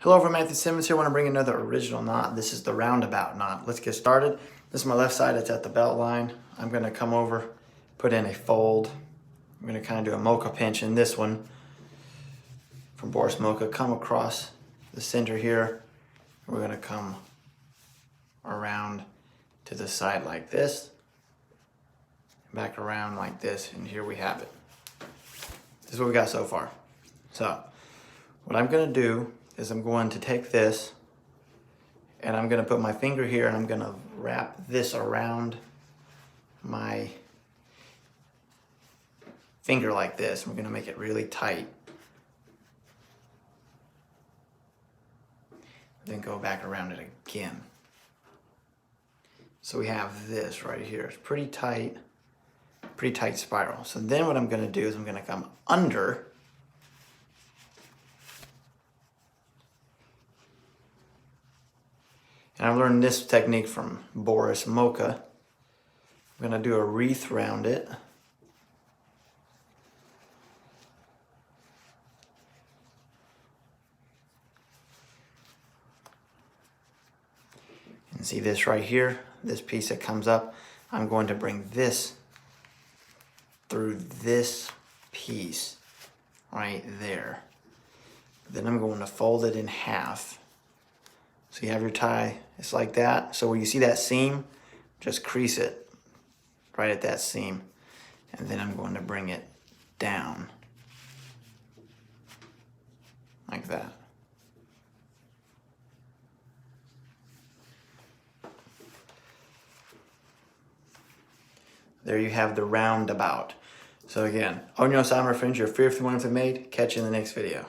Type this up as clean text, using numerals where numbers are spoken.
Hello everyone, Matthew Simmons here. I want to bring another original knot. This is the roundabout knot. Let's get started. This is my left side. It's at the belt line. I'm going to come over, put in a fold. I'm going to kind of do a mocha pinch in this one from Boris Mocha. Come across the center here. We're going to come around to the side like this, back around like this, and here we have it. This is what we got so far. So what I'm going to do is I'm going to take this and I'm going to put my finger here and I'm going to wrap this around my finger like this. We're going to make it really tight. Then go back around it again. So we have this right here. It's pretty tight spiral. So then what I'm going to do is I'm going to come under . And I learned this technique from Boris Mocha. I'm going to do a wreath around it. And see this right here, this piece that comes up, I'm going to bring this through this piece right there. Then I'm going to fold it in half. So you have your tie, it's like that. So where you see that seam, just crease it right at that seam. And then I'm going to bring it down like that. There you have the roundabout. So again, on your side, my friends, you're fearfully wonderfully made. Catch you in the next video.